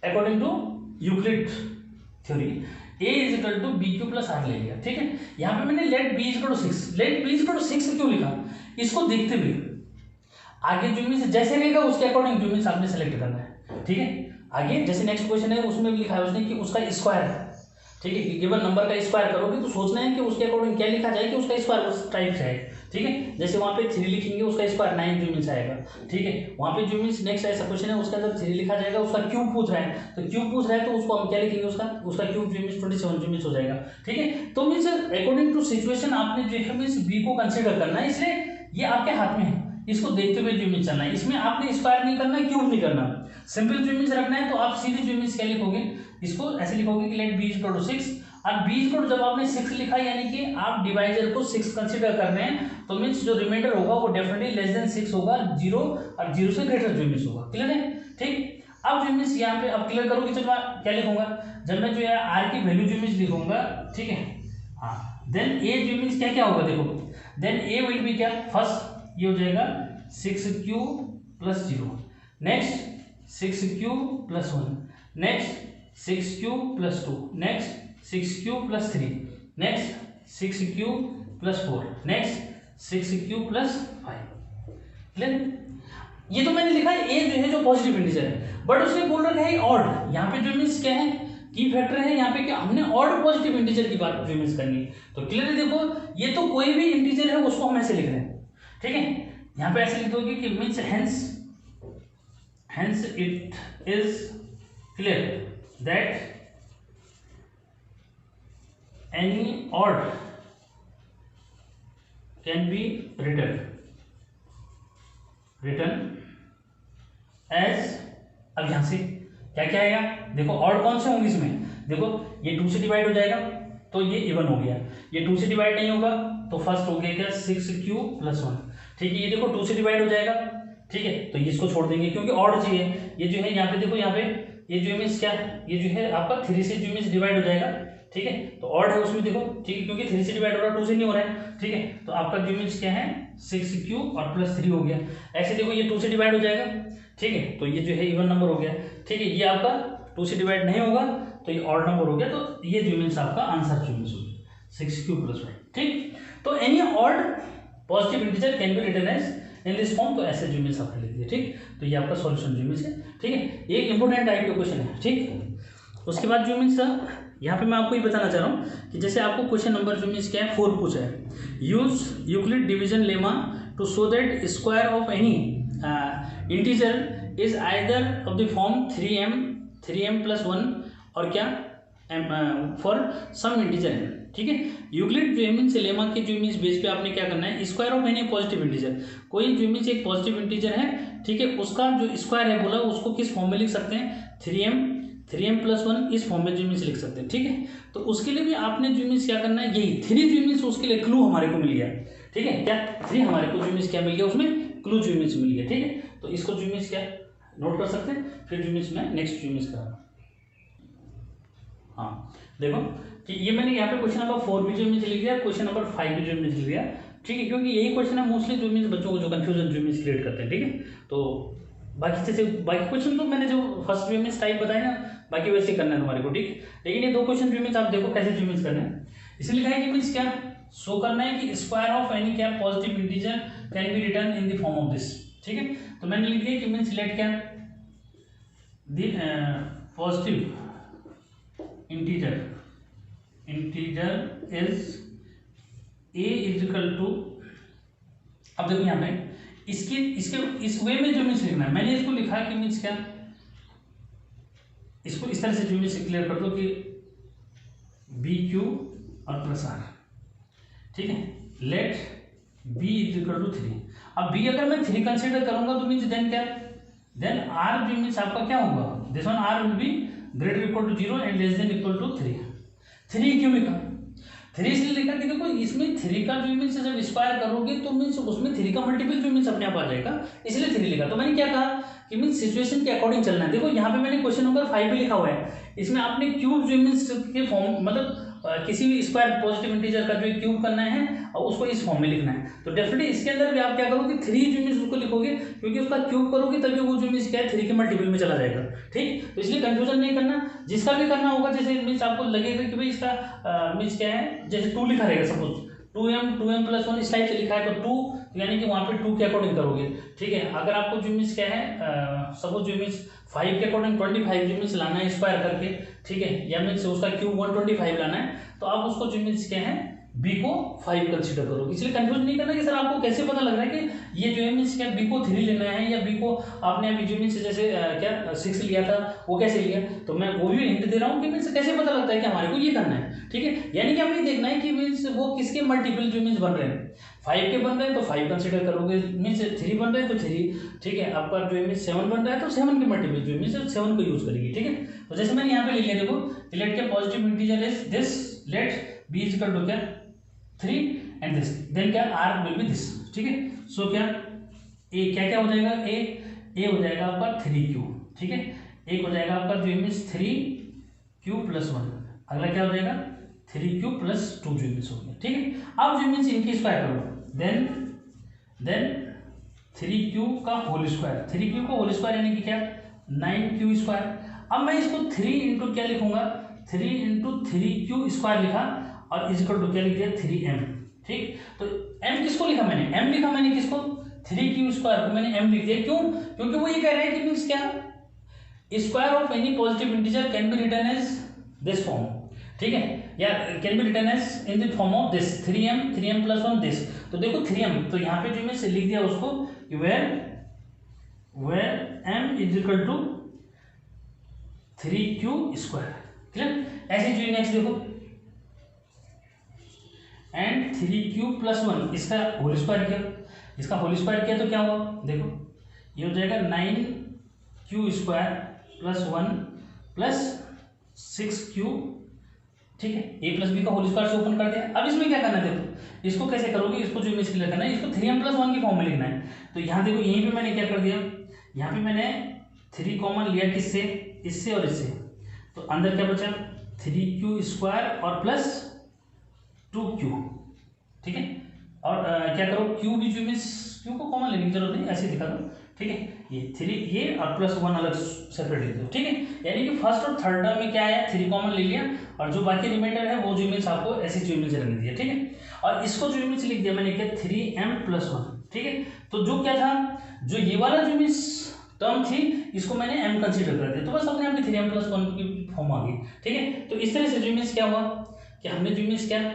according to Euclid theory, a is equal to bq + r ले लिया। ठीक है, यहाँ पे मैंने let b is equal to 6, let b is equal to 6 क्यों लिखा, इसको देखते हुए आगे जो मीन्स जैसे रहेगा उसके अकॉर्डिंग जो मीन्स आपने सेलेक्ट करना है। ठीक है, आगे जैसे नेक्स्ट क्वेश्चन है उसमें भी लिखा है उसने कि उसका स्क्वायर है, ठीक है, गिवन नंबर का स्क्वायर करोगे तो सोचना है कि उसके अकॉर्डिंग क्या लिखा जाए कि उसका स्क्वायर उस टाइप से है। ठीक है, जैसे वहाँ पे 3 लिखेंगे उसका स्क्वायर 9 जो मीन्स आएगा। ठीक है, वहाँ पे जो मीन्स नेक्स्ट ऐसा क्वेश्चन है उसके अंदर 3 लिखा जाएगा, उसका क्यूब पूछ रहा है, तो क्यूब पूछ रहा है तो उसको हम क्या लिखेंगे, उसका क्यूब जो मीन्स 27 जो मीन्स हो जाएगा। ठीक है, तो मीन्स अकॉर्डिंग टू सिचुएशन आपने जो है मीन्स बी को कंसिडर करना है, इसलिए ये आपके हाथ में है, इसको देखते हुए जो मीन्स चलना है। इसमें आपने स्क्वायर नहीं करना, क्यूब नहीं करना, सिंपल जो मीन्स रखना है। तो आप सीधे जो मीन्स क्या लिखोगे, इसको ऐसे लिखोगे कि let b is equal to 6। और बी इज इक्वल टू जब आपने 6 लिखा यानी कि आप डिवाइजर को 6 कंसीडर कर रहे हैं, तो मीन्स जो रिमाइंडर होगा वो डेफिनेटली लेस देन 6 होगा, 0 और 0 से ग्रेटर जो मीन्स होगा। क्लियर है? ठीक, अब जो मीन्स यहाँ पे अब क्लियर करोगे, जब मैं क्या लिखूंगा, जब मैं जो है आर की वैल्यू जो मीन्स लिखूंगा, ठीक है, हाँ, देन ए जो मीन्स क्या क्या होगा, देखो देन ए विल बी क्या, फर्स्ट ये हो जाएगा 6q plus 0, next 6q plus 1, next 6q plus 2, next 6q plus 3, next 6q plus 4, next 6q plus 5। Clear? ये तो मैंने लिखा है ए जो है जो पॉजिटिव इंटीजर है, बट उसने बोल रखा है ऑड। यहाँ पे जो मीन्स क्या है, की फैक्टर है यहाँ पे कि हमने ऑड पॉजिटिव इंटीजर की बात जो मीन्स करनी है। तो क्लियर देखो, ये तो कोई भी इंटीजर है उसको हम ऐसे लिख रहे हैं। ठीक है, यहाँ पे ऐसे लिख दोगे कि means hence it is clear that any odd can be written as, अब यहां से क्या क्या आएगा, देखो ऑड कौन से होंगे इसमें, देखो ये 2 से डिवाइड हो जाएगा तो ये इवन हो गया, ये 2 से डिवाइड नहीं होगा तो फर्स्ट हो गया क्या 6q प्लस 1। ठीक है, ये देखो 2 से डिवाइड हो जाएगा। ठीक है, तो इसको छोड़ देंगे क्योंकि ऑड चाहिए। ये जो है यहाँ पे देखो, यहाँ पे ये जो मीन्स क्या, ये जो है आपका 3 से जो मीन्स डिवाइड हो जाएगा। ठीक है, तो ऑड है उसमें देखो, ठीक है, क्योंकि 3 से डिवाइड हो रहा है, 2 से नहीं हो रहा है। ठीक है, तो आपका जो मीन्स क्या है 6q और प्लस 3 हो गया। ऐसे देखो ये 2 से डिवाइड हो जाएगा। ठीक है, तो ये जो है इवन नंबर हो गया। ठीक है, ये आपका 2 से डिवाइड नहीं होगा तो ये ऑड नंबर हो गया, तो ये जो मीन्स आपका आंसर जो मीन्स हो गया 6q प्लस 5। ठीक, तो any odd positive integer can be written as in this form, तो ऐसे जो मीन्स आपने लिख दिया। ठीक, तो ये आपका सॉल्यूशन जो मीन्स है। ठीक है, एक इंपॉर्टेंट टाइप का क्वेश्चन है। ठीक, उसके बाद जो मीन्स यहाँ पे मैं आपको ये बताना चाह रहा हूँ कि जैसे आपको क्वेश्चन नंबर जो मीन्स क्या है 4 पूछा है, use Euclid division lemma to show that square of any integer is either of the form 3m plus 1 और क्या फॉर सम इंटीजर है। ठीक है, यूक्लिड जो मीन्स लेमा के जो मीन्स बेस पे आपने क्या करना है, square of any positive integer, कोई जो मीन्स एक पॉजिटिव इंटीजर है, ठीक है, उसका जो स्क्वायर है बोला उसको किस फॉर्म में लिख सकते हैं, 3m प्लस 1 इस फॉर्म में जो मीन्स लिख सकते हैं। ठीक है, तो उसके लिए भी आपने जो मीन्स क्या करना है, यही 3 जो मीन्स उसके लिए क्लू हमारे को मिल गया। ठीक है, क्या 3 हमारे को जो मीन्स क्या मिल गया, उसमें क्लू जो मीन्स मिल गया। ठीक है, तो इसको जो मीन्स क्या नोट कर सकते हैं, फिर जो मीन्स मैं नेक्स्ट जो मीन्स करा। हाँ देखो कि ये मैंने यहाँ पे क्वेश्चन नंबर 4 भी जो मीन्स लिख दिया, क्वेश्चन नंबर 5 भी जो मीन्स लिख दिया। ठीक है, क्योंकि यही क्वेश्चन है मोस्टली जो मीन्स बच्चों को जो कंफ्यूजन जो मीन्स क्रिएट करते हैं। ठीक है, तो बाकी जैसे बाकी क्वेश्चन तो मैंने जो फर्स्ट जो मीन्स टाइप बताया ना, बाकी वैसे करना है तुम्हारे को। ठीक, लेकिन ये 2 क्वेश्चन जो मीन्स आप देखो कैसे जो मीन्स करना है। इसलिए लिखा है कि मीन्स क्या शो करना है कि स्क्वायर ऑफ एनी क्या positive integer can be written in the form of this. ठीक है, तो मैंने लिख दिया कि मीन्स लेट क्या the positive integer is a is equal to, अब देखो यहाँ पे इसके इस वे में जो मीन्स लिखना है, मैंने इसको लिखा कि मीन्स क्या, इसको इस तरह से जो मीन्स क्लियर कर दो कि BQ और प्लस R। ठीक है, let B is equal to 3। अब B अगर मैं 3 कंसिडर करूंगा तो मीन्स देन क्या, देन R जो मीन्स आपका क्या होगा, this one R will be greater equal to 0 and less than equal to 3। 3 क्यों लिखा, 3 इसलिए लिखा कि देखो इसमें 3 का जो मीन्स जब स्क्वायर करोगे तो मीन्स उसमें 3 का मल्टीपल जो मीन्स अपने आप आ जाएगा, इसलिए 3 लिखा। तो मैंने क्या कहा कि मीन्स सिचुएशन के अकॉर्डिंग चलना है। देखो यहाँ पे मैंने क्वेश्चन नंबर 5 भी लिखा हुआ है, इसमें आपने क्यूब जो मीन्स के फॉर्म मतलब किसी भी स्क्वायर पॉजिटिव इंटीजर का जो क्यूब करना है और उसको इस फॉर्म में लिखना है। तो डेफिनेटली इसके अंदर भी आप क्या करोगे, 3 जो मीन्स उसको लिखोगे, क्योंकि उसका क्यूब करोगे तभी वो जो मीन्स क्या है 3 के मल्टीपल में चला जाएगा। ठीक, तो इसलिए कंफ्यूजन नहीं करना, जिसका भी करना होगा जैसे मीन्स आपको लगेगा कि भाई इसका मीन्स क्या है, जैसे 2 लिखा रहेगा, सपोज 2m प्लस 1 इस टाइप से लिखा है तो 2 यानी कि वहाँ पे 2 के अकॉर्डिंग करोगे, ठीक है। अगर आपको जो मीन्स क्या है सपोज जो मीन्स 5 के अकॉर्डिंग 25 जो मीन्स लाना है स्क्वायर करके, ठीक है, या मीन्स उसका क्यूब 125 लाना है, तो आप उसको जो मीन्स क्या है b को 5 कंसीडर करोगे। इसलिए कंफ्यूज नहीं करना कि सर आपको कैसे पता लग रहा है कि ये जो है मीन्स क्या b को 3 लेना है या b को आपने अभी जो मीन्स जैसे क्या 6 लिया था वो कैसे लिया, तो मैं वो भी हिंट दे रहा हूँ कि मीन्स कैसे पता लगता है कि हमारे को ये करना है, ठीक है। यानी कि हमें देखना है कि मीन्स वो किसके मल्टीपल जो मीन्स बन रहे हैं, 5 के बन रहे हैं तो 5 कंसीडर करोगे, मीन्स 3 बन रहे हैं तो 3, ठीक है। आपका जो है मीन्स 7 बन रहा है तो 7 के मल्टीपल जो मीन्स 7 को यूज करेगी, ठीक है। तो जैसे मैंने यहाँ पे लिख लिया, देखो लेट के positive integer is this, let b is equal to क्या 3 एंड दिस, देन क्या r विल बी दिस, ठीक है। सो क्या a क्या हो जाएगा, a हो जाएगा आपका 3q, ठीक है। एक हो जाएगा आपका जो मीन्स 3q प्लस 1, अगला क्या हो जाएगा 3q प्लस 2 जो मीन्स हो गया, ठीक है। अब जो मीन्स इनकी स्क्वायर करो, देन 3q का होल स्क्वायर, 3q का होल स्क्वायर यानी कि क्या 9q स्क्वायर। अब मैं इसको 3 इंटू क्या लिखूंगा, 3 इंटू 3q स्क्वायर लिखा और इज इक्वल टू क्या लिख दिया 3m, ठीक। तो m किसको लिखा मैंने, m लिखा मैंने किसको 3q स्क्वायर को मैंने m लिख दिया, क्यों, क्योंकि वो ये कह रहे हैं कि मीन्स क्या square of any positive integer can be written as this form, ठीक है, या can be written as in the form of this 3m plus 1 this. तो देखो 3m, तो यहाँ पे जो मैं लिख दिया उसको where m is equal to 3q square, clear. ऐसे जो नेक्स्ट देखो एंड 3q प्लस 1 इसका होल स्क्वायर किया, इसका होल स्क्वायर किया तो क्या हुआ, देखो ये हो जाएगा 9q square plus 1 plus 6q, ठीक है। a प्लस बी का होल स्क्वायर से ओपन कर दिया। अब इसमें क्या करना है, देखो इसको कैसे करोगे, इसको जो मिस क्लियर करना है, इसको 3m प्लस 1 की फॉर्म में लिखना है। तो यहाँ देखो यहीं पे मैंने क्या कर दिया, यहाँ पे मैंने 3 कॉमन लिया किससे, इससे और इससे, तो अंदर क्या बचा 3q स्क्वायर और प्लस 2q, ठीक है। और क्या करो q भी जो मीन्स q को कॉमन लेने की जरूरत नहीं, ऐसे दिखा दो, ठीक है। ये 3 ये और प्लस 1 अलग सेपरेट लिख दो, ठीक है। यानी कि फर्स्ट और थर्ड टर्म में क्या आया 3 कॉमन ले लिया और जो बाकी रिमाइंडर है वो जो मीन्स आपको ऐसी जो मीन्स रखने दिया, ठीक है। और इसको जो मीन्स लिख दिया मैंने क्या 3m प्लस 1, ठीक है। तो जो क्या था, जो ये वाला जो मीन्स टर्म थी इसको मैंने m कंसीडर कर दिया, तो बस अपने आप में 3m प्लस 1 की फॉर्म आ गई, ठीक है। तो इस तरह से जो मीन्स क्या हुआ कि हमने जो मीन्स क्या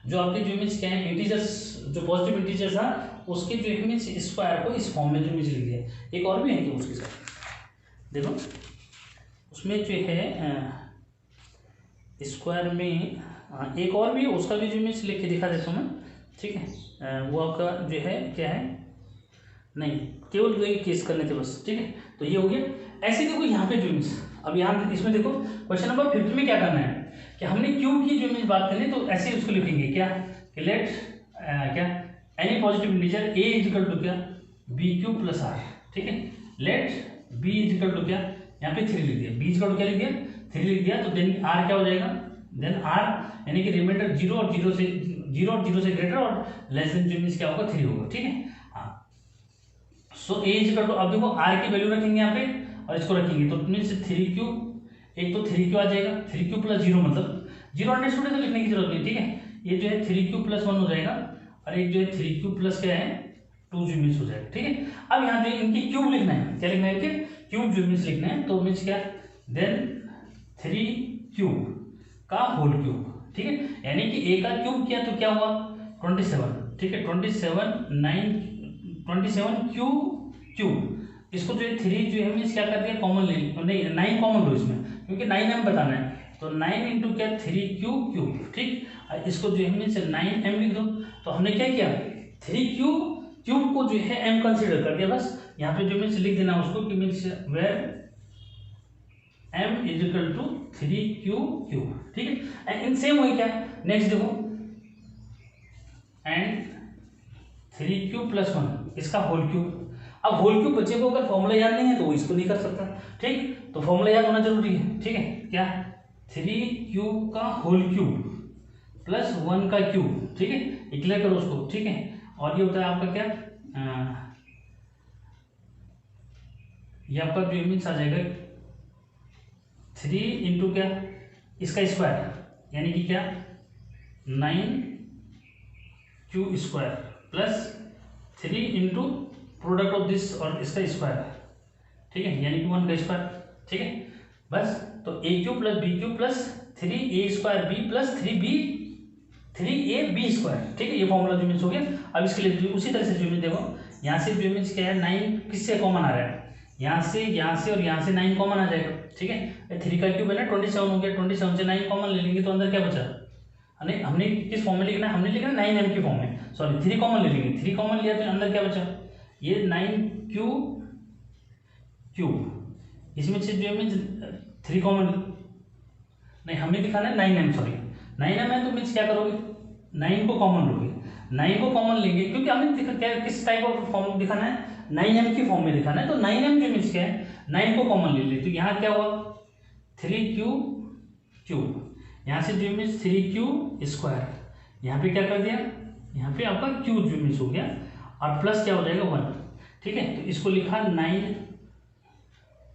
जो आपके जो मीन्स क्या है इंटीजर्स, जो पॉजिटिव इंटीजर्स था उसके जो मीन्स स्क्वायर को इस फॉर्म में जो मीन्स लिख दिया। एक और भी है कि उसके साथ देखो उसमें जो है स्क्वायर में एक और भी है, उसका भी जो मीन्स लिख के दिखा देता हूँ मैं, ठीक है। वो आपका जो है क्या है, नहीं केवल दो ही केस करने थे बस, ठीक है। तो ये हो गया। ऐसे देखो यहाँ पे जो मीन्स, अब यहाँ इसमें देखो क्वेश्चन नंबर 5 में क्या करना है कि हमने क्यू की जो मीन्स बात करें तो ऐसे उसको लिखेंगे क्या कि लेट क्या any positive integer a is equal to क्या bq प्लस r, ठीक है। Let b is equal to क्या यहाँ पे 3 लिख दिया, b इज इक्वल टू क्या लिख दिया 3 लिख दिया, तो देन r क्या हो जाएगा, देन r यानी कि रिमाइंडर 0 और 0 से ग्रेटर और लेस देन जो मीन्स क्या होगा 3 होगा, ठीक है। हाँ सो a इज इक्वल टू, अब देखो r की वैल्यू रखेंगे यहाँ पे और इसको रखेंगे तो मीन्स 3q, एक तो 3q आ जाएगा, 3q प्लस 0 मतलब 0 अंडरस्टूड है तो लिखने की जरूरत नहीं, ठीक है। ये जो है 3q प्लस 1 हो जाएगा और एक जो है 3q प्लस क्या है 2 जो मीन्स हो जाएगा, ठीक है। अब यहाँ जो इनकी क्यूब लिखना है, क्या लिखना है इनके क्यूब जो मीन्स लिखना है, तो मीन्स क्या देन 3q का होल क्यूब, ठीक है। यानी कि a का क्यूब किया तो क्या हुआ 27, ठीक है। 27 क्यूब, इसको जो है 3 जो है मीन्स क्या कर दिया कॉमन ले, नहीं 9 कॉमन लो इसमें क्योंकि 9m बताना है, तो 9 इंटू क्या 3q क्यूब, ठीक। इसको जो है मीन्स 9m लिख दो। तो हमने क्या किया 3q क्यूब को जो है m कंसीडर कर दिया, बस यहाँ पे जो मीन्स लिख देना उसको कि means where m is equal to 3q cube, ठीक है। एंड इन सेम वे क्या नेक्स्ट देखो एंड 3q प्लस 1 इसका होल क्यूब। अब होल क्यूब बच्चे को अगर फॉर्मूला याद नहीं है तो वो इसको नहीं कर सकता, ठीक। तो फॉर्मूला याद होना जरूरी है, ठीक है। क्या 3q का होल क्यूब प्लस 1 का क्यूब, ठीक है। क्लियर करो उसको, ठीक है। और ये होता है आपका क्या ये आपका जो मीन्स आ जाएगा 3 इंटू क्या इसका स्क्वायर यानी कि क्या 9 Q square plus 3 into product of this और इसका स्क्वायर, ठीक है, यानी कि 1 का स्क्वायर, ठीक है। बस तो a cube plus b Q plus 3a² b plus 3a b square, ठीक है, ये फॉर्मूला जो मीन्स हो गया। अब इसके लिए उसी तरह से जो मीन्स देखो, यहाँ से जो मीन्स क्या है 9 किससे कॉमन आ रहा है, यहाँ से और यहाँ से 9 कॉमन आ जाएगा, ठीक है। 3 का क्यूब है ना 27 हो गया, 27 से 9 कॉमन ले लेंगे तो अंदर क्या बचा, हमने किस फॉर्म में लिखना है, हमने लिखना 9m की फॉर्म में, सॉरी 3 कॉमन ले लेंगे, 3 कॉमन लिया तो अंदर क्या बचा, ये 9q क्यूब, इसमें से जो मीन्स 3 कॉमन नहीं, हमें दिखाना है 9m, सॉरी 9m है तो मीन्स क्या करोगे, 9 को कॉमन लोगे, 9 को कॉमन लेंगे क्योंकि हमें क्या किस टाइप ऑफ फॉर्म दिखाना है, 9m की फॉर्म में दिखाना है। तो 9m जो मीन्स क्या है 9 को कॉमन ले ली, तो यहाँ क्या हुआ 3q क्यूब, यहाँ से जो मीन्स 3q स्क्वायर, यहाँ पे क्या कर दिया, यहाँ पे आपका q जो मीन्स हो गया और प्लस क्या हो जाएगा 1, ठीक है। तो इसको लिखा 9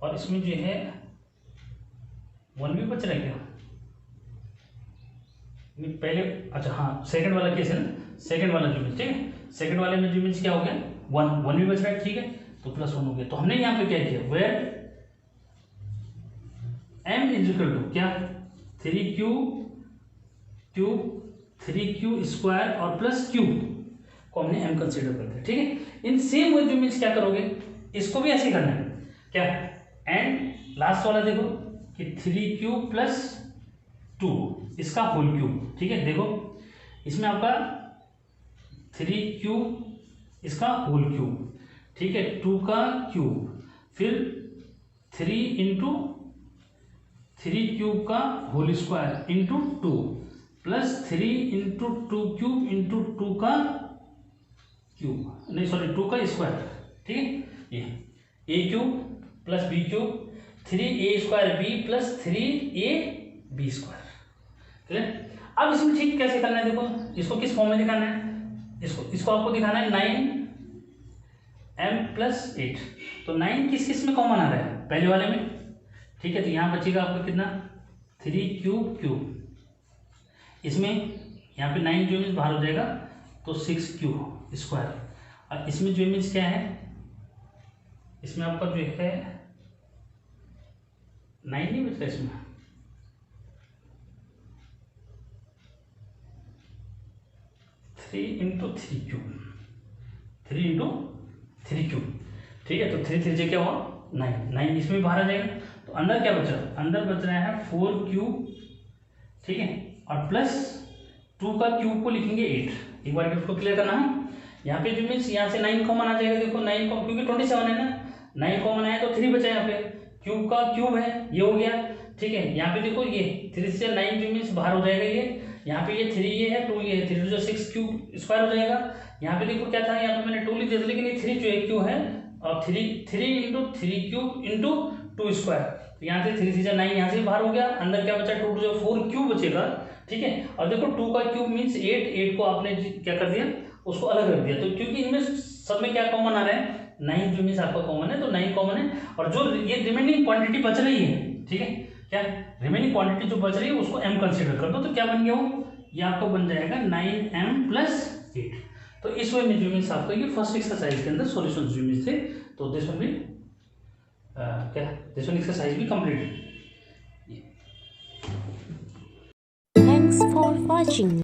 और इसमें जो है 1 भी बच रहा है क्या, पहले, अच्छा हाँ सेकंड वाला केस है ना, सेकंड वाला जो मीन्स, ठीक है, सेकंड वाले में जो मीन्स क्या हो गया 1 भी बच रहा है, ठीक है, तो प्लस 1 हो गया। तो हमने यहाँ पे क्या किया, where m is equal to क्या 3q क्यूब 3q स्क्वायर और प्लस q को हमने m कंसिडर कर दिया, ठीक है। इन सेम वे जो मीन्स क्या करोगे, इसको भी ऐसे करना है क्या, एंड लास्ट वाला देखो कि 3q प्लस 2 इसका होल क्यूब, ठीक है। देखो इसमें आपका 3q इसका होल क्यूब, ठीक है, 2 का क्यूब, फिर 3 इंटू 3 क्यूब का whole square into 2 plus 3 into 2 cube into 2 का क्यूब, नहीं सॉरी 2 का स्क्वायर, ठीक है। ये a cube plus b cube 3a² b plus 3ab square, clear. अब इसमें ठीक कैसे करना है, देखो इसको किस फॉर्म में दिखाना है, इसको आपको दिखाना है 9m प्लस 8, तो 9 किस किस में कॉमन आ रहा है, पहले वाले में, ठीक है। तो यहाँ बचेगा आपका कितना 3q क्यूब, इसमें यहाँ पे 9 जो मीन्स बाहर हो जाएगा तो 6q स्क्वायर, और इसमें जो मीन्स क्या है, इसमें आपका जो है 9 नहीं बचता, इसमें 3 इंटू 3 क्यूब, 3 इंटू 3 क्यूब, ठीक है। तो 3 3 से क्या हुआ 9 इसमें भी बाहर आ जाएगा, तो अंदर क्या बचा, अंदर बच रहा है 4 क्यूब, ठीक है, और प्लस 2 का क्यूब को लिखेंगे 8, एक बार इसको क्लियर करना है। यहाँ पे जो मीन्स यहाँ से 9 कॉमन आ जाएगा, देखो 9 कॉमन क्योंकि 27 है ना, 9 कॉमन आया तो 3 बचा, यहाँ पे क्यूब का क्यूब है ये हो गया, ठीक है। यहाँ पे देखो ये 3 से 9 जो मीन्स बाहर हो जाएगा, ये यहाँ पे ये 3 ये है 2 ये है, 3 जो 6 क्यूब स्क्वायर हो जाएगा। यहाँ पे देखो क्या था, यहाँ पे मैंने 2 लिख दिया था, लेकिन ये 3 जो है क्यू है, और 3 इंटू 3 क्यूब इंटू 2 स्क्वायर, तो यहाँ से 3 से 9 यहाँ से बाहर हो गया, अंदर क्या बचा 2 जो 4 क्यूब बचेगा, ठीक है। और देखो 2 का क्यूब मीन्स 8 को आपने क्या कर दिया, उसको अलग रख दिया, तो क्योंकि इनमें सब में क्या कॉमन आ रहा है 9 जो मीन्स आपका कॉमन है, तो 9 कॉमन है, और जो ये रिमेनिंग क्वांटिटी बच रही है, ठीक है, क्या रिमेनिंग क्वांटिटी जो बच रही है उसको m कंसीडर कर दो, तो क्या बन गया वो, ये आपको बन जाएगा 9m प्लस 8। तो इस वे में जो मीन्स आपका ये फर्स्ट एक्सरसाइज के अंदर सॉल्यूशन जो मीन्स थे, तो दिस वन भी क्या दिस वन एक्सरसाइज भी कंप्लीट। Thanks for watching.